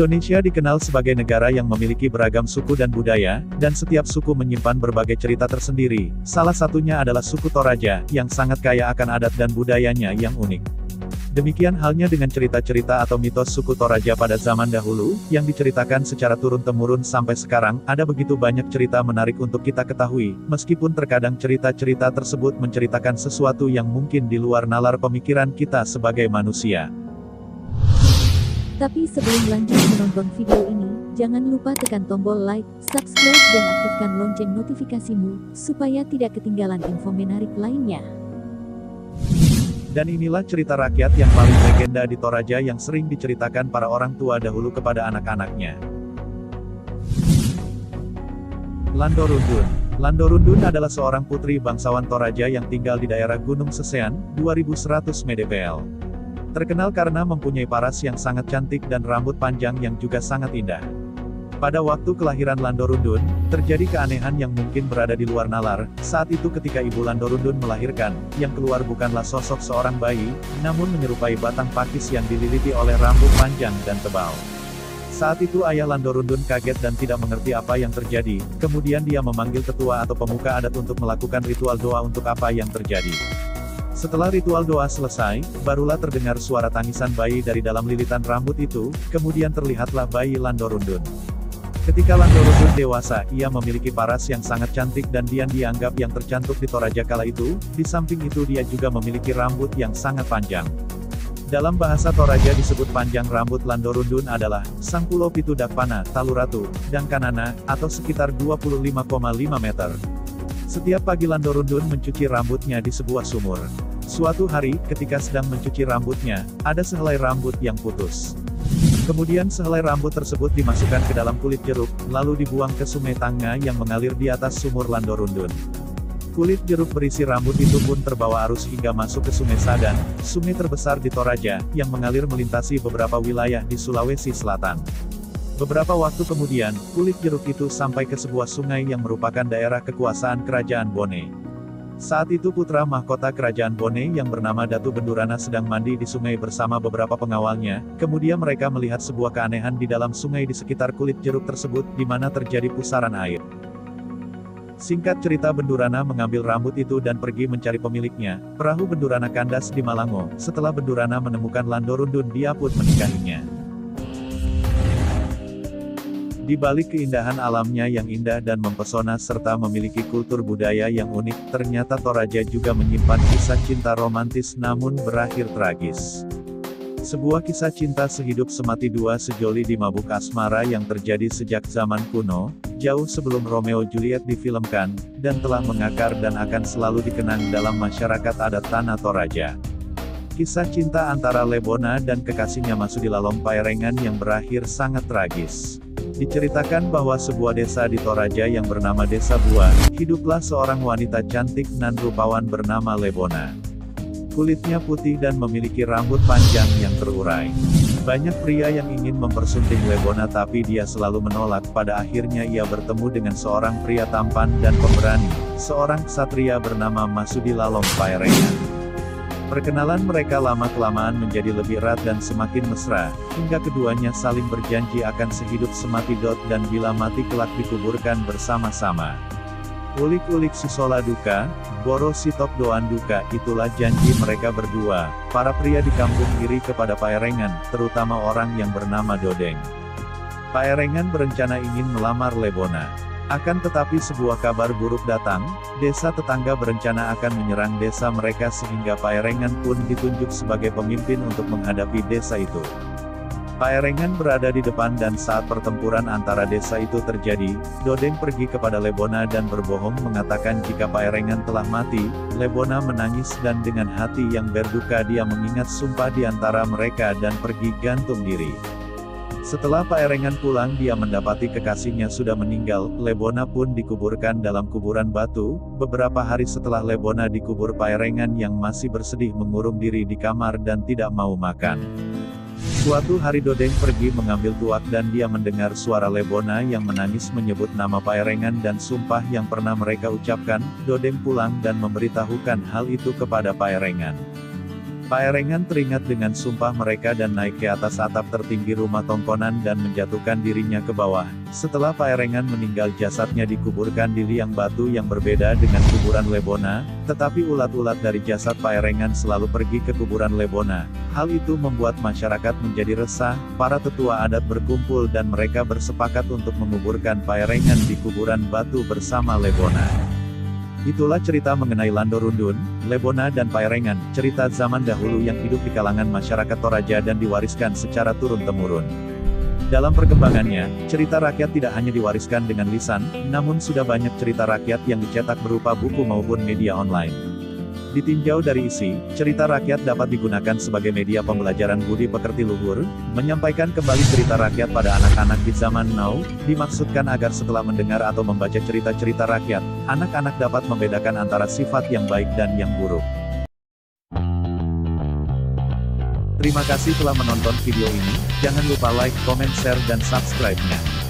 Indonesia dikenal sebagai negara yang memiliki beragam suku dan budaya, dan setiap suku menyimpan berbagai cerita tersendiri. Salah satunya adalah suku Toraja, yang sangat kaya akan adat dan budayanya yang unik. Demikian halnya dengan cerita-cerita atau mitos suku Toraja pada zaman dahulu, yang diceritakan secara turun-temurun sampai sekarang. Ada begitu banyak cerita menarik untuk kita ketahui, meskipun terkadang cerita-cerita tersebut menceritakan sesuatu yang mungkin di luar nalar pemikiran kita sebagai manusia. Tapi sebelum lanjut menonton video ini, jangan lupa tekan tombol like, subscribe dan aktifkan lonceng notifikasimu, supaya tidak ketinggalan info menarik lainnya. Dan inilah cerita rakyat yang paling legenda di Toraja yang sering diceritakan para orang tua dahulu kepada anak-anaknya. Landorundun. Landorundun adalah seorang putri bangsawan Toraja yang tinggal di daerah Gunung Sesean, 2100 mdpl. Terkenal karena mempunyai paras yang sangat cantik dan rambut panjang yang juga sangat indah. Pada waktu kelahiran Landorundun, terjadi keanehan yang mungkin berada di luar nalar. Saat itu ketika ibu Landorundun melahirkan, yang keluar bukanlah sosok seorang bayi, namun menyerupai batang pakis yang dililiti oleh rambut panjang dan tebal. Saat itu ayah Landorundun kaget dan tidak mengerti apa yang terjadi, kemudian dia memanggil tetua atau pemuka adat untuk melakukan ritual doa untuk apa yang terjadi. Setelah ritual doa selesai, barulah terdengar suara tangisan bayi dari dalam lilitan rambut itu, kemudian terlihatlah bayi Landorundun. Ketika Landorundun dewasa, ia memiliki paras yang sangat cantik dan dianggap yang tercantik di Toraja kala itu. Di samping itu dia juga memiliki rambut yang sangat panjang. Dalam bahasa Toraja disebut panjang rambut Landorundun adalah Sangpulo Pitu Dakpana, Taluratu, dan Kanana, atau sekitar 25,5 meter. Setiap pagi Landorundun mencuci rambutnya di sebuah sumur. Suatu hari, ketika sedang mencuci rambutnya, ada sehelai rambut yang putus. Kemudian sehelai rambut tersebut dimasukkan ke dalam kulit jeruk, lalu dibuang ke sungai Tangga yang mengalir di atas sumur Landorundun. Kulit jeruk berisi rambut itu pun terbawa arus hingga masuk ke sungai Sadan, sungai terbesar di Toraja, yang mengalir melintasi beberapa wilayah di Sulawesi Selatan. Beberapa waktu kemudian, kulit jeruk itu sampai ke sebuah sungai yang merupakan daerah kekuasaan Kerajaan Bone. Saat itu putra mahkota Kerajaan Bone yang bernama Datu Bendurana sedang mandi di sungai bersama beberapa pengawalnya, kemudian mereka melihat sebuah keanehan di dalam sungai di sekitar kulit jeruk tersebut, di mana terjadi pusaran air. Singkat cerita, Bendurana mengambil rambut itu dan pergi mencari pemiliknya. Perahu Bendurana kandas di Malango. Setelah Bendurana menemukan Landorundun, dia pun menikahinya. Di balik keindahan alamnya yang indah dan mempesona serta memiliki kultur budaya yang unik, ternyata Toraja juga menyimpan kisah cinta romantis namun berakhir tragis. Sebuah kisah cinta sehidup semati dua sejoli di mabuk asmara yang terjadi sejak zaman kuno, jauh sebelum Romeo Juliet difilmkan, dan telah mengakar dan akan selalu dikenang dalam masyarakat adat tanah Toraja. Kisah cinta antara Lebona dan kekasihnya Masudila Lompairengan yang berakhir sangat tragis. Diceritakan bahwa sebuah desa di Toraja yang bernama Desa Buah, hiduplah seorang wanita cantik nan rupawan bernama Lebona. Kulitnya putih dan memiliki rambut panjang yang terurai. Banyak pria yang ingin mempersunting Lebona tapi dia selalu menolak. Pada akhirnya ia bertemu dengan seorang pria tampan dan pemberani, seorang ksatria bernama Masudila Lompairengan. Perkenalan mereka lama-kelamaan menjadi lebih erat dan semakin mesra, hingga keduanya saling berjanji akan sehidup semati dan bila mati kelak dikuburkan bersama-sama. Ulik-ulik sisola duka, boro sitop doan duka, itulah janji mereka berdua. Para pria di kampung iri kepada Paerengan, terutama orang yang bernama Dodeng. Paerengan berencana ingin melamar Lebona. Akan tetapi sebuah kabar buruk datang, desa tetangga berencana akan menyerang desa mereka sehingga Paerengan pun ditunjuk sebagai pemimpin untuk menghadapi desa itu. Paerengan berada di depan dan saat pertempuran antara desa itu terjadi, Dodeng pergi kepada Lebona dan berbohong mengatakan jika Paerengan telah mati. Lebona menangis dan dengan hati yang berduka dia mengingat sumpah di antara mereka dan pergi gantung diri. Setelah Paerengan pulang dia mendapati kekasihnya sudah meninggal, Lebona pun dikuburkan dalam kuburan batu. Beberapa hari setelah Lebona dikubur, Paerengan yang masih bersedih mengurung diri di kamar dan tidak mau makan. Suatu hari Dodeng pergi mengambil tuak dan dia mendengar suara Lebona yang menangis menyebut nama Paerengan dan sumpah yang pernah mereka ucapkan. Dodeng pulang dan memberitahukan hal itu kepada Paerengan. Paerengan teringat dengan sumpah mereka dan naik ke atas atap tertinggi rumah tongkonan dan menjatuhkan dirinya ke bawah. Setelah Paerengan meninggal, jasadnya dikuburkan di liang batu yang berbeda dengan kuburan Lebona, tetapi ulat-ulat dari jasad Paerengan selalu pergi ke kuburan Lebona. Hal itu membuat masyarakat menjadi resah, para tetua adat berkumpul dan mereka bersepakat untuk menguburkan Paerengan di kuburan batu bersama Lebona. Itulah cerita mengenai Lando Rundun, Lebona dan Paerengan, cerita zaman dahulu yang hidup di kalangan masyarakat Toraja dan diwariskan secara turun-temurun. Dalam perkembangannya, cerita rakyat tidak hanya diwariskan dengan lisan, namun sudah banyak cerita rakyat yang dicetak berupa buku maupun media online. Ditinjau dari isi, cerita rakyat dapat digunakan sebagai media pembelajaran budi pekerti luhur, menyampaikan kembali cerita rakyat pada anak-anak di zaman now, dimaksudkan agar setelah mendengar atau membaca cerita-cerita rakyat, anak-anak dapat membedakan antara sifat yang baik dan yang buruk. Terima kasih telah menonton video ini, jangan lupa like, comment, share, dan subscribe-nya.